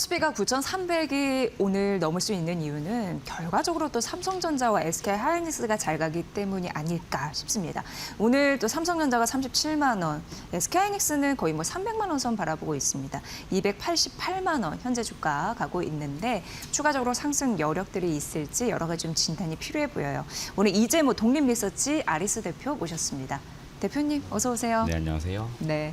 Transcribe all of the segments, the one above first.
코스피가 9,300이 오늘 넘을 수 있는 이유는 결과적으로 또 삼성전자와 SK하이닉스가 잘 가기 때문이 아닐까 싶습니다. 오늘 또 삼성전자가 37만 원, SK하이닉스는 거의 300만 원 선 바라보고 있습니다. 288만 원 현재 주가 가고 있는데 추가적으로 상승 여력들이 있을지 여러 가지 좀 진단이 필요해 보여요. 오늘 이재모 독립리서치 아리스 대표 모셨습니다. 대표님 어서 오세요. 네, 안녕하세요. 네.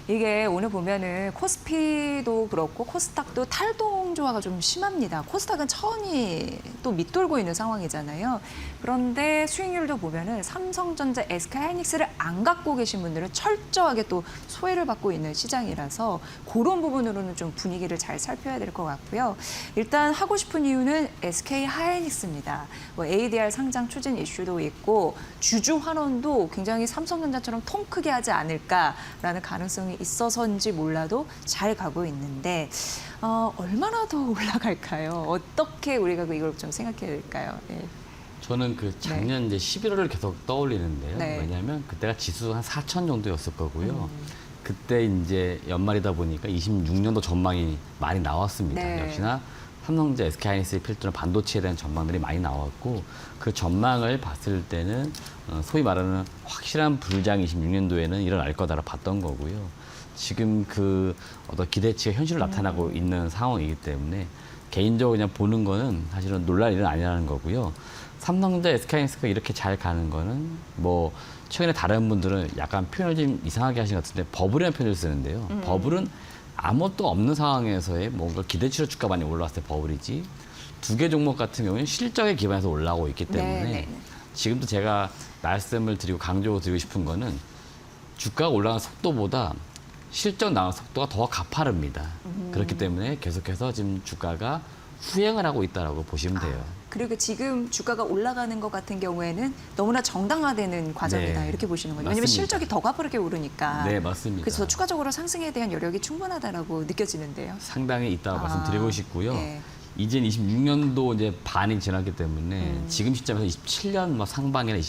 이게 오늘 보면은 코스피도 그렇고 코스닥도 탈동 조화가 좀 심합니다. 코스닥은 천이 또 밑돌고 있는 상황이잖아요. 그런데 수익률도 보면은 삼성전자, SK하이닉스를 안 갖고 계신 분들은 철저하게 또 소외를 받고 있는 시장이라서 그런 부분으로는 좀 분위기를 잘 살펴야 될 것 같고요. 일단 하고 싶은 이유는 SK하이닉스입니다. ADR 상장 추진 이슈도 있고 주주 환원도 굉장히 삼성전자처럼 통 크게 하지 않을까라는 가능성이 있어서인지 몰라도 잘 가고 있는데 얼마나 더 올라갈까요? 어떻게 우리가 이걸 좀 생각해야 될까요? 네. 저는 그 작년 이제 11월을 계속 떠올리는데요. 네. 왜냐하면 그때가 지수 한 4천 정도였을 거고요. 그때 이제 연말이다 보니까 26년도 전망이 많이 나왔습니다. 네. 역시나 삼성전자, SK하이닉스에 필두는 반도체에 대한 전망들이 많이 나왔고 그 전망을 봤을 때는 소위 말하는 확실한 불장이 26년도에는 일어날 거다라고 봤던 거고요. 지금 그 어떤 기대치가 현실로 나타나고 있는 상황이기 때문에 개인적으로 그냥 보는 거는 사실은 놀랄 일은 아니라는 거고요. 삼성전자, SK하이닉스가 이렇게 잘 가는 거는 뭐 최근에 다른 분들은 약간 표현을 좀 이상하게 하신 것 같은데 버블이라는 표현을 쓰는데요. 버블은 아무것도 없는 상황에서의 뭔가 기대치로 주가 많이 올라왔을 때 버블이지 두 개 종목 같은 경우는 실적에 기반해서 올라오고 있기 때문에 네. 지금도 제가 말씀을 드리고 강조드리고 싶은 거는 주가가 올라가는 속도보다 실적 나가는 속도가 더 가파릅니다. 그렇기 때문에 계속해서 지금 주가가 후행을 하고 있다고 보시면 돼요. 그리고 지금 주가가 올라가는 것 같은 경우에는 너무나 정당화되는 과정이다 네. 이렇게 보시는 거예요. 왜냐하면 맞습니다. 실적이 더 가파르게 오르니까. 네, 맞습니다. 그래서 추가적으로 상승에 대한 여력이 충분하다라고 느껴지는데요. 상당히 있다고 말씀드리고 싶고요. 네. 이제 26년도 이제 반이 지났기 때문에 지금 시점에서 27년 뭐 상반기나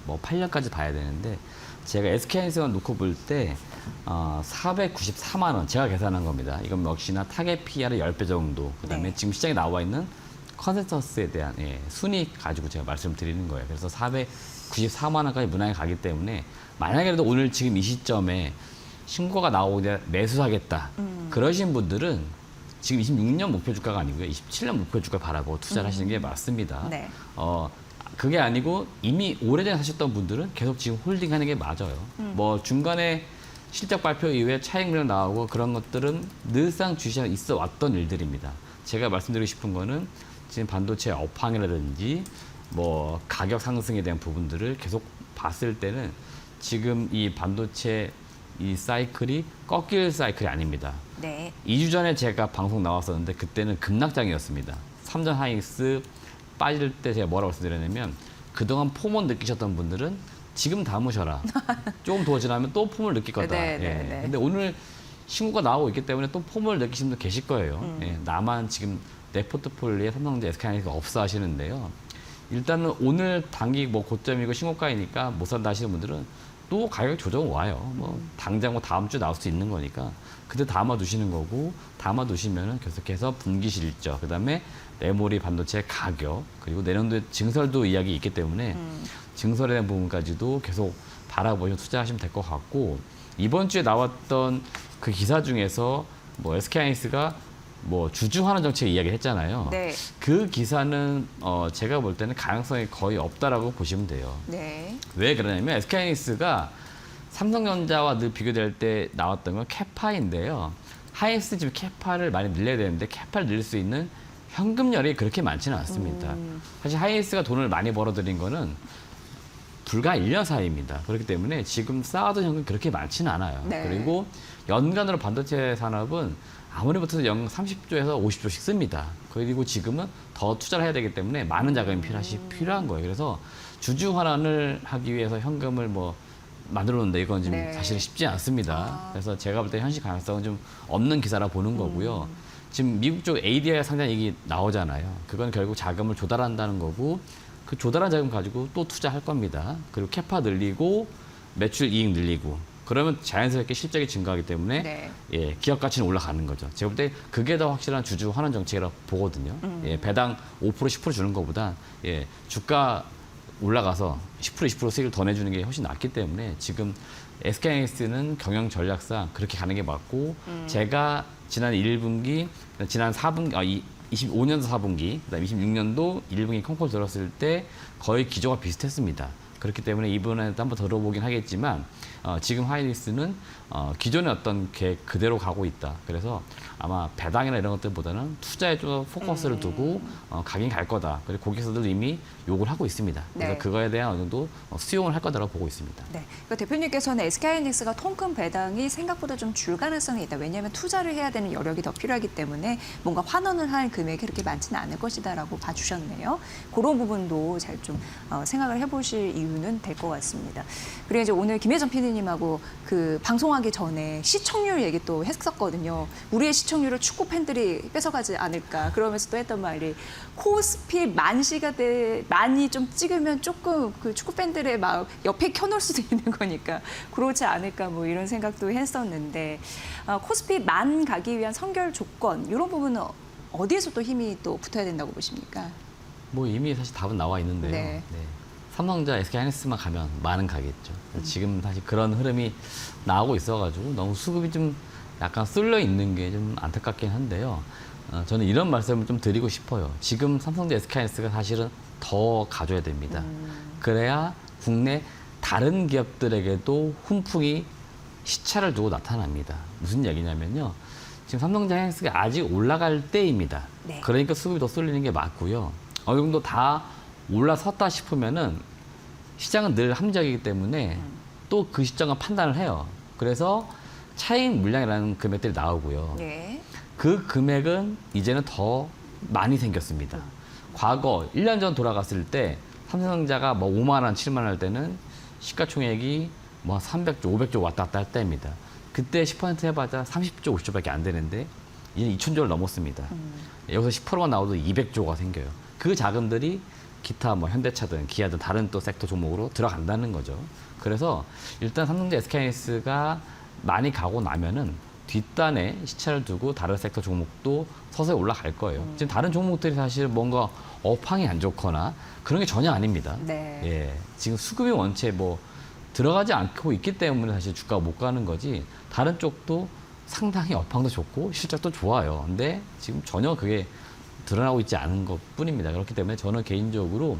8년까지 봐야 되는데 제가 SK하이닉스만 놓고 볼 때 494만 원 제가 계산한 겁니다. 이건 역시나 타겟 PR의 10배 정도. 그다음에 네. 지금 시장에 나와 있는 컨센서스에 대한 순위 가지고 제가 말씀드리는 거예요. 그래서 494만 원까지 무난하게 가기 때문에 만약에라도 오늘 지금 이 시점에 신고가 나오고 이제 매수하겠다. 그러신 분들은 지금 26년 목표 주가가 아니고요. 27년 목표 주가 바라고 투자를 하시는 게 맞습니다. 네. 그게 아니고 이미 오래전에 사셨던 분들은 계속 지금 홀딩하는 게 맞아요. 뭐 중간에 실적 발표 이후에 차익 물량 나오고 그런 것들은 늘상 주시장에 있어 왔던 일들입니다. 제가 말씀드리고 싶은 거는 지금 반도체 업황이라든지 뭐 가격 상승에 대한 부분들을 계속 봤을 때는 지금 이 반도체 이 사이클이 꺾일 사이클이 아닙니다. 네. 2주 전에 제가 방송 나왔었는데 그때는 급락장이었습니다. 삼전 하이닉스 빠질 때 제가 뭐라고 말씀드렸냐면 그동안 폼을 느끼셨던 분들은 지금 담으셔라. 조금 더 지나면 또 폼을 느낄 거다. 네, 네, 네. 근데 오늘 신고가 나오고 있기 때문에 또 폼을 느끼시는 분들 계실 거예요. 나만 지금 내 포트폴리오에 삼성전자, SK하이닉스가 없어 하시는데요. 일단은 오늘 단기 뭐 고점이고 신고가이니까 못 산다 하시는 분들은 또 가격 조정 와요. 뭐 당장 뭐 다음 주 나올 수 있는 거니까 그때 담아두시는 거고 담아두시면은 계속해서 분기 실적, 그다음에 메모리 반도체 가격 그리고 내년도에 증설도 이야기 있기 때문에 증설에 대한 부분까지도 계속 바라보시면 투자하시면 될 것 같고 이번 주에 나왔던 그 기사 중에서 뭐 SK하이닉스가 뭐 주주 환원 정책 이야기를 했잖아요. 네. 그 기사는 제가 볼 때는 가능성이 거의 없다라고 보시면 돼요. 네. 왜 그러냐면 SK하이닉스가 삼성전자와 늘 비교될 때 나왔던 건 캐파인데요. 하이닉스 지금 캐파를 많이 늘려야 되는데 캐파를 늘릴 수 있는 현금열이 그렇게 많지는 않습니다. 사실 하이닉스가 돈을 많이 벌어들인 거는 불과 1년 사이입니다. 그렇기 때문에 지금 쌓아둔 현금이 그렇게 많지는 않아요. 네. 그리고 연간으로 반도체 산업은 아무리 붙어도 연 30조에서 50조씩 씁니다. 그리고 지금은 더 투자를 해야 되기 때문에 많은 자금이 필요한 거예요. 그래서 주주 환원을 하기 위해서 현금을 뭐 만들어 놓는데 이건 지금 네. 사실은 쉽지 않습니다. 그래서 제가 볼 때 현실 가능성은 좀 없는 기사라 보는 거고요. 지금 미국 쪽 ADR 상장 얘기 나오잖아요. 그건 결국 자금을 조달한다는 거고 그 조달한 자금 가지고 또 투자할 겁니다. 그리고 캐파 늘리고 매출 이익 늘리고 그러면 자연스럽게 실적이 증가하기 때문에 네. 예, 기업 가치는 올라가는 거죠. 제가 볼 때 그게 더 확실한 주주 환원 정책이라고 보거든요. 예, 배당 5% 10% 주는 것보다 예, 주가 올라가서 10% 20% 수익을 더 내주는 게 훨씬 낫기 때문에 지금 SK하이닉스는 경영 전략상 그렇게 가는 게 맞고 제가 지난 1분기, 지난 4분기, 25년도 4분기, 그다음 26년도 1분기 콩콜 들었을 때 거의 기조가 비슷했습니다. 그렇기 때문에 이번에 한번 들어보긴 하겠지만 지금 하이닉스는 기존의 어떤 계획 그대로 가고 있다. 그래서 아마 배당이나 이런 것들보다는 투자에 좀 포커스를 두고 가긴 갈 거다. 그리고 고객사들도 이미 요구를 하고 있습니다. 그래서 네. 그거에 대한 어느 정도 수용을 할 거다라고 보고 있습니다. 네. 그러니까 대표님께서는 SK하이닉스가 통큰 배당이 생각보다 좀 줄 가능성이 있다. 왜냐하면 투자를 해야 되는 여력이 더 필요하기 때문에 뭔가 환원을 할 금액이 그렇게 많지는 않을 것이다라고 봐주셨네요. 그런 부분도 잘 좀 생각을 해보실 이유는 될 것 같습니다. 그리고 이제 오늘 김혜정 PD님하고 그 방송하기 전에 시청률 얘기 또 했었거든요. 우리의 시청률을 축구 팬들이 뺏어가지 않을까. 그러면서 또 했던 말이 코스피 만이 좀 찍으면 조금 그 축구 팬들의 마음 옆에 켜놓을 수도 있는 거니까 그렇지 않을까 뭐 이런 생각도 했었는데 코스피 만 가기 위한 선결 조건 이런 부분은 어디에서 또 힘이 또 붙어야 된다고 보십니까? 뭐 이미 사실 답은 나와 있는데요. 네. 네. 삼성전자, SK하이닉스만 가면 많은 가겠죠. 지금 사실 그런 흐름이 나오고 있어가지고 너무 수급이 좀 약간 쏠려 있는 게 좀 안타깝긴 한데요. 저는 이런 말씀을 좀 드리고 싶어요. 지금 삼성전자, SK하이닉스가 사실은 더 가져야 됩니다. 그래야 국내 다른 기업들에게도 훈풍이 시차를 두고 나타납니다. 무슨 얘기냐면요. 지금 삼성전자, 하이닉스가 아직 올라갈 때입니다. 네. 그러니까 수급이 더 쏠리는 게 맞고요. 어느 정도 다 올라섰다 싶으면은 시장은 늘 합리적이기 때문에 또 그 시점을 판단을 해요. 그래서 차익 물량이라는 금액들이 나오고요. 네. 그 금액은 이제는 더 많이 생겼습니다. 과거 1년 전 돌아갔을 때 삼성전자가 뭐 5만 원, 7만 원 할 때는 시가총액이 뭐 300조, 500조 왔다 갔다 할 때입니다. 그때 10% 해봤자 30조, 50조밖에 안 되는데 이제 2,000조를 넘었습니다. 여기서 10%만 나와도 200조가 생겨요. 그 자금들이 기타 뭐 현대차든 기아든 다른 또 섹터 종목으로 들어간다는 거죠. 그래서 일단 삼성전자, SK하이닉스가 많이 가고 나면은 뒷단에 시차를 두고 다른 섹터 종목도 서서히 올라갈 거예요. 지금 다른 종목들이 사실 뭔가 업황이 안 좋거나 그런 게 전혀 아닙니다. 네. 예, 지금 수급이 원체 뭐 들어가지 않고 있기 때문에 사실 주가가 못 가는 거지. 다른 쪽도 상당히 업황도 좋고 실적도 좋아요. 근데 지금 전혀 그게 드러나고 있지 않은 것뿐입니다. 그렇기 때문에 저는 개인적으로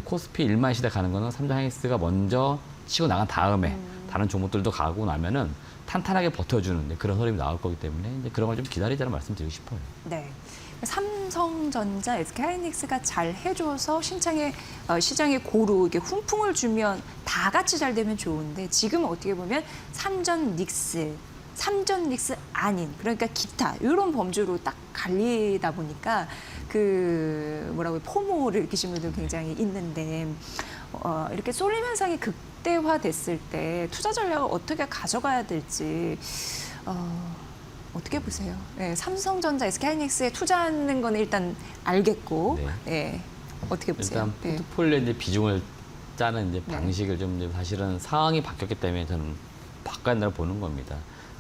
코스피 1만 시대 가는 거는 삼성하이닉스가 먼저 치고 나간 다음에 다른 종목들도 가고 나면은 탄탄하게 버텨주는 그런 흐름이 나올 거기 때문에 이제 그런 걸 좀 기다리자는 말씀드리고 싶어요. 네. 삼성전자, SK하이닉스가 잘 해줘서 시장에 고루 이게 훈풍을 주면 다 같이 잘 되면 좋은데 지금은 어떻게 보면 삼전닉스 아닌 그러니까 기타 이런 범주로 딱 갈리다 보니까 그 뭐라고 포모를 일으키신 분들 굉장히 있는데 이렇게 쏠림 현상이 극대화됐을 때 투자 전략을 어떻게 가져가야 될지 어떻게 보세요? 네, 삼성전자, SK하이닉스에 투자하는 거는 일단 알겠고 네, 어떻게 보세요? 일단 포트폴리오 이제 비중을 짜는 이제 네. 방식을 좀 이제 사실은 상황이 바뀌었기 때문에 저는 바꿔야 한다고 보는 겁니다.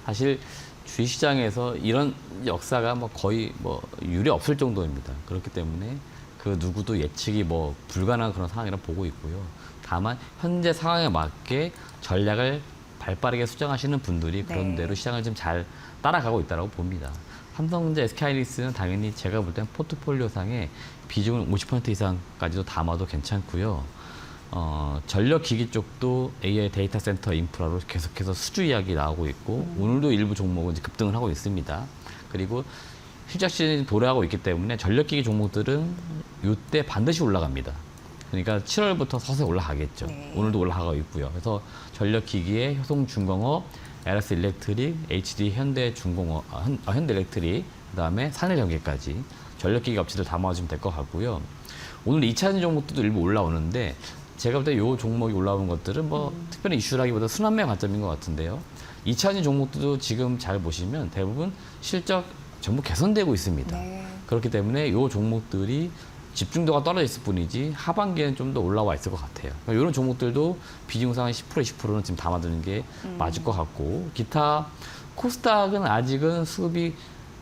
사실 주식시장에서 이런 역사가 뭐 거의 뭐 유례 없을 정도입니다. 그렇기 때문에 그 누구도 예측이 뭐 불가능한 그런 상황이라 보고 있고요. 다만 현재 상황에 맞게 전략을 발빠르게 수정하시는 분들이 그런 네. 대로 시장을 좀 잘 따라가고 있다고 봅니다. 삼성전자, SK하이닉스는 당연히 제가 볼 때는 포트폴리오상에 비중을 50% 이상까지도 담아도 괜찮고요. 전력기기 쪽도 AI 데이터 센터 인프라로 계속해서 수주 이야기 나오고 있고 오늘도 일부 종목은 이제 급등을 하고 있습니다. 그리고 실적 시즌이 도래하고 있기 때문에 전력기기 종목들은 이때 반드시 올라갑니다. 그러니까 7월부터 서서히 올라가겠죠. 네. 오늘도 올라가고 있고요. 그래서 전력기기의 효성중공업, LS 일렉트릭, HD 현대중공업, 현대일렉트릭, 그다음에 산일전기까지 전력기기 업체들 담아주면 될 것 같고요. 오늘 2차전 종목들도 일부 올라오는데 제가 볼 때 이 종목이 올라오는 것들은 뭐 특별히 이슈라기보다 순환매 관점인 것 같은데요. 2차전 종목들도 지금 잘 보시면 대부분 실적 전부 개선되고 있습니다. 네. 그렇기 때문에 이 종목들이 집중도가 떨어져 있을 뿐이지 하반기에는 좀 더 올라와 있을 것 같아요. 이런 종목들도 비중상 10% 20%는 지금 담아두는 게 맞을 것 같고 기타 코스닥은 아직은 수급이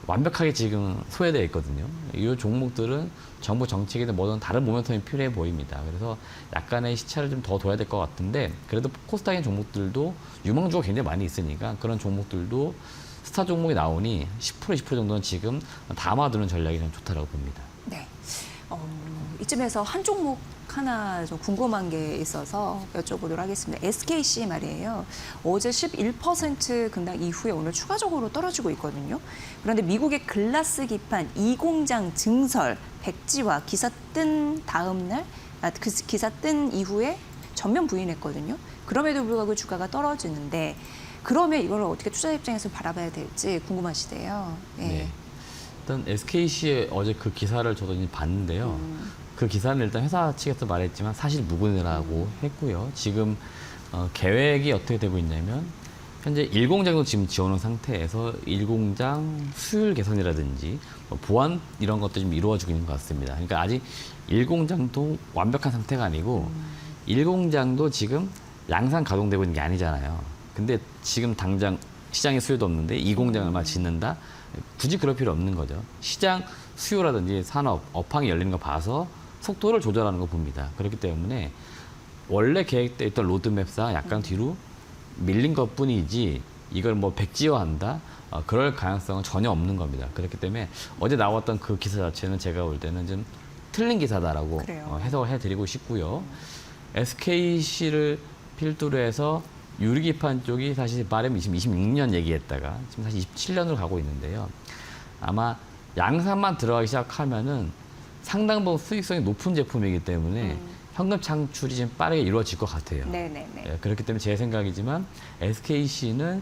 완벽하게 지금 소외되어 있거든요. 이 종목들은 정부 정책이든 뭐든 다른 모멘텀이 필요해 보입니다. 그래서 약간의 시차를 좀 더 둬야 될 것 같은데 그래도 코스닥의 종목들도 유망주가 굉장히 많이 있으니까 그런 종목들도 스타 종목이 나오니 10% 20% 정도는 지금 담아두는 전략이 좀 좋다고 봅니다. 네. 이쯤에서 한 종목 하나 좀 궁금한 게 있어서 여쭤보도록 하겠습니다. SKC 말이에요. 어제 11% 급락 이후에 오늘 추가적으로 떨어지고 있거든요. 그런데 미국의 글라스 기판 이공장 증설 백지화 기사 뜬 다음 날, 그 기사 뜬 이후에 전면 부인했거든요. 그럼에도 불구하고 주가가 떨어지는데 그러면 이걸 어떻게 투자 입장에서 바라봐야 될지 궁금하시대요. 네. 네. 일단 SKC의 어제 그 기사를 저도 이제 봤는데요. 그 기사는 일단 회사 측에서 말했지만 사실 무근이라고 했고요. 지금 계획이 어떻게 되고 있냐면 현재 1공장도 지금 지어놓은 상태에서 1공장 수율 개선이라든지 보안 이런 것도 좀 이루어지고 있는 것 같습니다. 그러니까 아직 1공장도 완벽한 상태가 아니고 1공장도 지금 양산 가동되고 있는 게 아니잖아요. 근데 지금 당장 시장에 수요도 없는데 2공장을 얼마 짓는다? 굳이 그럴 필요 없는 거죠. 시장 수요라든지 산업, 업황이 열리는 거 봐서 속도를 조절하는 거 봅니다. 그렇기 때문에 원래 계획되어 있던 로드맵상 약간 뒤로 밀린 것 뿐이지 이걸 뭐 백지화한다? 그럴 가능성은 전혀 없는 겁니다. 그렇기 때문에 어제 나왔던 그 기사 자체는 제가 볼 때는 좀 틀린 기사다라고 해석을 해드리고 싶고요. SKC를 필두로 해서 유리기판 쪽이 사실 말하면 26년 얘기했다가 지금 사실 27년으로 가고 있는데요. 아마 양산만 들어가기 시작하면은 상당 부분 수익성이 높은 제품이기 때문에 현금 창출이 좀 빠르게 이루어질 것 같아요. 네네네. 네, 그렇기 때문에 제 생각이지만 SKC는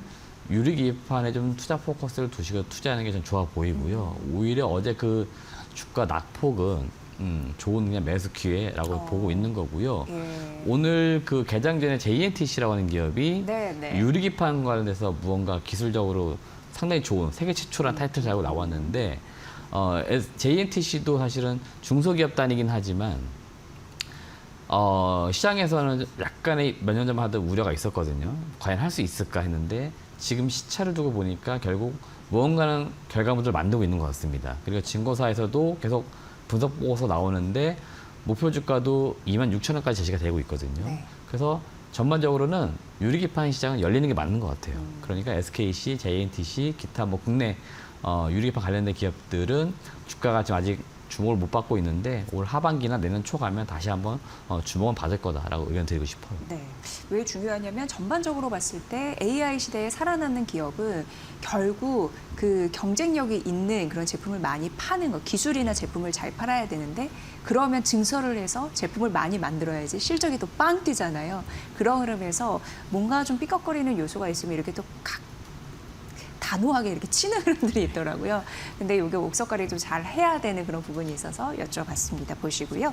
유리기판에 좀 투자 포커스를 두시고 투자하는 게 좀 좋아 보이고요. 오히려 어제 그 주가 낙폭은 좋은 그냥 매수 기회라고 보고 있는 거고요. 예. 오늘 그 개장 전에 JNTC라고 하는 기업이 네네. 유리기판 관련해서 무언가 기술적으로 상당히 좋은 세계 최초란 타이틀을 달고 나왔는데 JNTC도 사실은 중소기업 단위긴 하지만 시장에서는 약간의 몇 년 전만 하던 우려가 있었거든요. 과연 할 수 있을까 했는데 지금 시차를 두고 보니까 결국 무언가는 결과물을 만들고 있는 것 같습니다. 그리고 증거사에서도 계속 분석 보고서 나오는데 목표 주가도 26,000원까지 제시가 되고 있거든요. 네. 그래서 전반적으로는 유리기판 시장은 열리는 게 맞는 것 같아요. 그러니까 SKC, JNTC, 기타 뭐 국내 유리기판 관련된 기업들은 주가가 지금 아직 주목을 못 받고 있는데 올 하반기나 내년 초 가면 다시 한번 주목은 받을 거다라고 의견 드리고 싶어요. 네. 왜 중요하냐면 전반적으로 봤을 때 AI 시대에 살아남는 기업은 결국 그 경쟁력이 있는 그런 제품을 많이 파는 것, 기술이나 제품을 잘 팔아야 되는데 그러면 증설을 해서 제품을 많이 만들어야지 실적이 또 빵 뛰잖아요. 그런 흐름에서 뭔가 좀 삐걱거리는 요소가 있으면 이렇게 또 단호하게 이렇게 치는 흐름들이 있더라고요. 근데 이게 옥석가리 좀 잘 해야 되는 그런 부분이 있어서 여쭤봤습니다. 보시고요.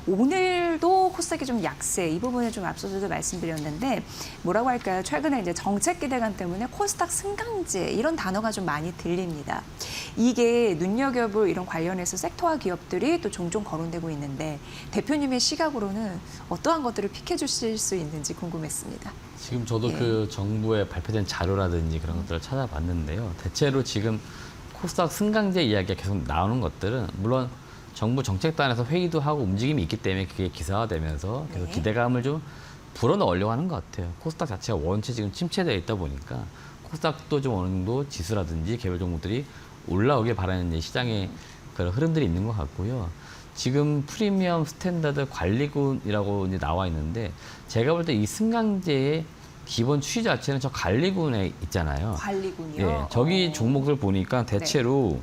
오늘도 코스닥이 좀 약세, 이 부분을 좀 앞서서도 말씀드렸는데 뭐라고 할까요? 최근에 이제 정책 기대감 때문에 코스닥 승강제 이런 단어가 좀 많이 들립니다. 이게 눈여겨볼 이런 관련해서 섹터와 기업들이 또 종종 거론되고 있는데 대표님의 시각으로는 어떠한 것들을 픽해 주실 수 있는지 궁금했습니다. 지금 저도 예. 그 정부에 발표된 자료라든지 그런 것들을 찾아봤는데요. 대체로 지금 코스닥 승강제 이야기가 계속 나오는 것들은 물론 정부 정책단에서 회의도 하고 움직임이 있기 때문에 그게 기사화되면서 계속 네. 기대감을 좀 불어넣으려고 하는 것 같아요. 코스닥 자체가 원체 지금 침체되어 있다 보니까 코스닥도 좀 어느 정도 지수라든지 개별 종목들이 올라오길 바라는 시장의 그런 흐름들이 있는 것 같고요. 지금 프리미엄 스탠다드 관리군이라고 이제 나와 있는데 제가 볼 때 이 승강제의 기본 취지 자체는 저 관리군에 있잖아요. 관리군이요. 예, 저기 종목들 보니까 대체로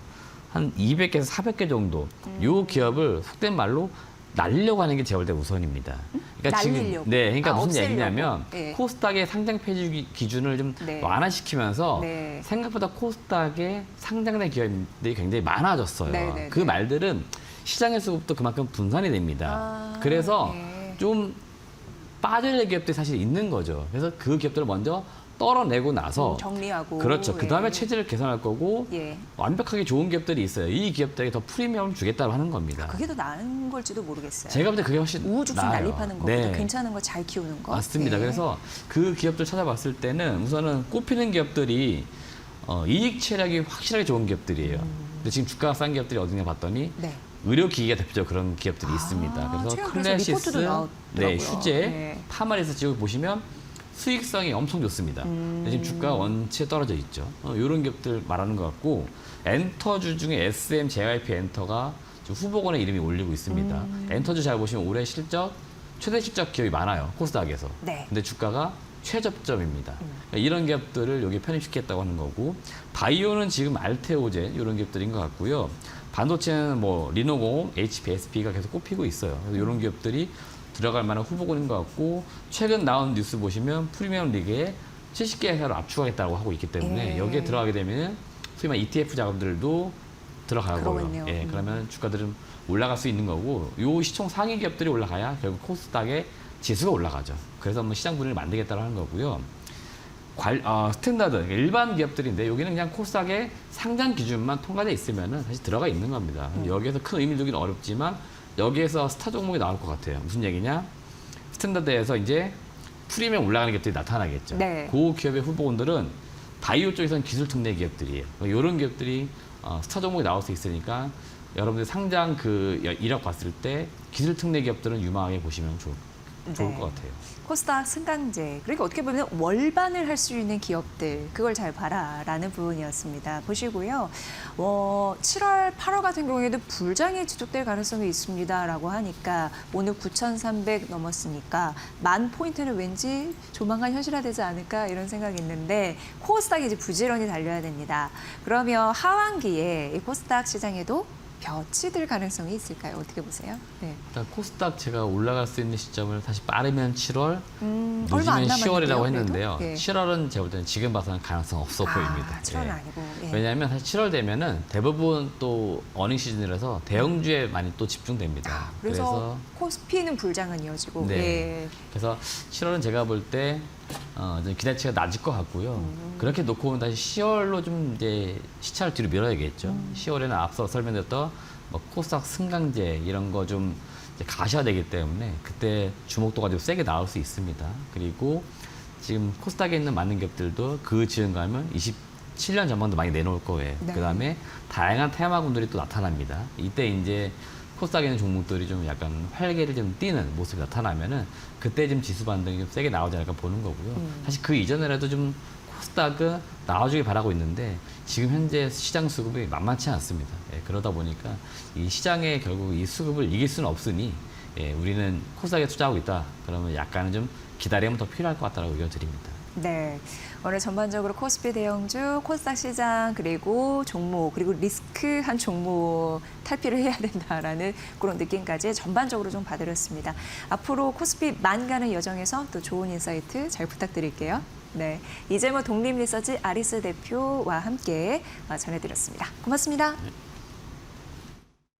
한 200개에서 400개 정도 요 기업을 속된 말로 날리려고 하는 게 제가 볼 때 우선입니다. 그러니까 날리려고. 네, 그러니까 무슨 없애려고. 얘기냐면 예. 코스닥의 상장 폐지 기준을 좀 네. 완화시키면서 네. 생각보다 코스닥에 상장된 기업들이 굉장히 많아졌어요. 네, 네, 그 네. 말들은 시장의 수급도 그만큼 분산이 됩니다. 그래서 네. 좀 빠져야 될 기업들이 사실 있는 거죠. 그래서 그 기업들을 먼저 떨어내고 나서 정리하고. 그렇죠. 그 다음에 예. 체질을 개선할 거고 예. 완벽하게 좋은 기업들이 있어요. 이 기업들에게 더 프리미엄을 주겠다고 하는 겁니다. 그게 더 나은 걸지도 모르겠어요. 제가 볼 때 그게 훨씬 우후죽순 나아요. 난립하는 것보다 네. 괜찮은 거 잘 키우는 거. 맞습니다. 예. 그래서 그 기업들 찾아봤을 때는 우선은 꼽히는 기업들이 이익 체력이 확실하게 좋은 기업들이에요. 근데 지금 주가가 싼 기업들이 어디냐 봤더니 네. 의료기기가 대표적으로 그런 기업들이 아, 있습니다. 그래서 최근 그래서 클래시스, 리포트도 나왔더라고요. 네, 휴재, 네. 파마리스 지역을 보시면 수익성이 엄청 좋습니다. 근데 지금 주가가 원체 떨어져 있죠. 이런 기업들 말하는 것 같고 엔터주 중에 SM, JYP 엔터가 지금 후보군에 이름이 올리고 있습니다. 엔터주 잘 보시면 올해 실적 최대 실적 기업이 많아요. 코스닥에서. 네. 근데 주가가 최저점입니다. 그러니까 이런 기업들을 여기 편입시켰다고 하는 거고 바이오는 지금 알테오제 이런 기업들인 것 같고요. 반도체는 뭐 리노공, HP, SP가 계속 꼽히고 있어요. 그래서 이런 기업들이 들어갈 만한 후보군인 것 같고 최근 나온 뉴스 보시면 프리미엄 리그에 70개 회사를 압축하겠다고 하고 있기 때문에 예. 여기에 들어가게 되면 소위 말해 ETF 자금들도 들어가고요. 그러겠네요. 예, 그러면 주가들은 올라갈 수 있는 거고 요 시총 상위 기업들이 올라가야 결국 코스닥의 지수가 올라가죠. 그래서 뭐 시장 분위기를 만들겠다고 하는 거고요. 스탠다드, 그러니까 일반 기업들인데 여기는 그냥 코스닥의 상장 기준만 통과돼 있으면은 사실 들어가 있는 겁니다. 여기에서 큰 의미를 두기는 어렵지만 여기에서 스타 종목이 나올 것 같아요. 무슨 얘기냐? 스탠다드에서 이제 프리미엄 올라가는 기업들이 나타나겠죠. 네. 그 기업의 후보군들은 바이오 쪽에서는 기술 특례 기업들이에요. 이런 기업들이 스타 종목이 나올 수 있으니까 여러분들 상장 그 이력 봤을 때 기술 특례 기업들은 유망하게 보시면 좋을 네. 것 같아요. 코스닥 승강제. 그러니까 어떻게 보면 월반을 할 수 있는 기업들 그걸 잘 봐라라는 부분이었습니다. 보시고요. 7월, 8월 같은 경우에도 불장이 지속될 가능성이 있습니다라고 하니까 오늘 9,300 넘었으니까 10,000포인트는 왠지 조만간 현실화되지 않을까 이런 생각이 있는데 코스닥이 이제 부지런히 달려야 됩니다. 그러면 하반기에 이 코스닥 시장에도 볕이 들 가능성이 있을까요? 어떻게 보세요? 네. 일단 코스닥 제가 올라갈 수 있는 시점을 사실 빠르면 7월, 얼마 안 늦으면 10월이라고 남았는데요, 했는데요. 그래도? 예. 7월은 제가 볼 때는 지금 봐서는 가능성 없어 보입니다. 7월은 예. 아니고. 예. 왜냐하면 사실 7월 되면은 대부분 또 어닝 시즌이라서 대형주에 많이 또 집중됩니다. 그래서 코스피는 불장은 이어지고. 네. 예. 그래서 7월은 제가 볼 때 좀 기대치가 낮을 것 같고요. 그렇게 놓고 보면 다시 10월로 좀 이제 시차를 뒤로 밀어야겠죠. 10월에는 앞서 설명드렸던 뭐 코스닥 승강제 이런 거 좀 가셔야 되기 때문에 그때 주목도가 좀 세게 나올 수 있습니다. 그리고 지금 코스닥에 있는 많은 기업들도 그 지원감은 27년 전망도 많이 내놓을 거예요. 네. 그다음에 다양한 테마군들이 또 나타납니다. 이때 이제 코스닥에 있는 종목들이 좀 약간 활개를 좀 띠는 모습이 나타나면은 그때 좀 지수 반등이 좀 세게 나오지 않을까 보는 거고요. 사실 그 이전에라도 좀 코스닥은 나와주길 바라고 있는데 지금 현재 시장 수급이 만만치 않습니다. 예, 그러다 보니까 이 시장에 결국 이 수급을 이길 수는 없으니 예, 우리는 코스닥에 투자하고 있다. 그러면 약간은 좀 기다림은 더 필요할 것 같다고 의견 드립니다. 네. 오늘 전반적으로 코스피 대형주, 코스닥 시장, 그리고 종목, 그리고 리스크한 종목 탈피를 해야 된다라는 그런 느낌까지 전반적으로 좀 봐드렸습니다. 앞으로 코스피 만 가는 여정에서 또 좋은 인사이트 잘 부탁드릴게요. 네. 이재모 독립리서치 아리스 대표와 함께 전해드렸습니다. 고맙습니다. 네.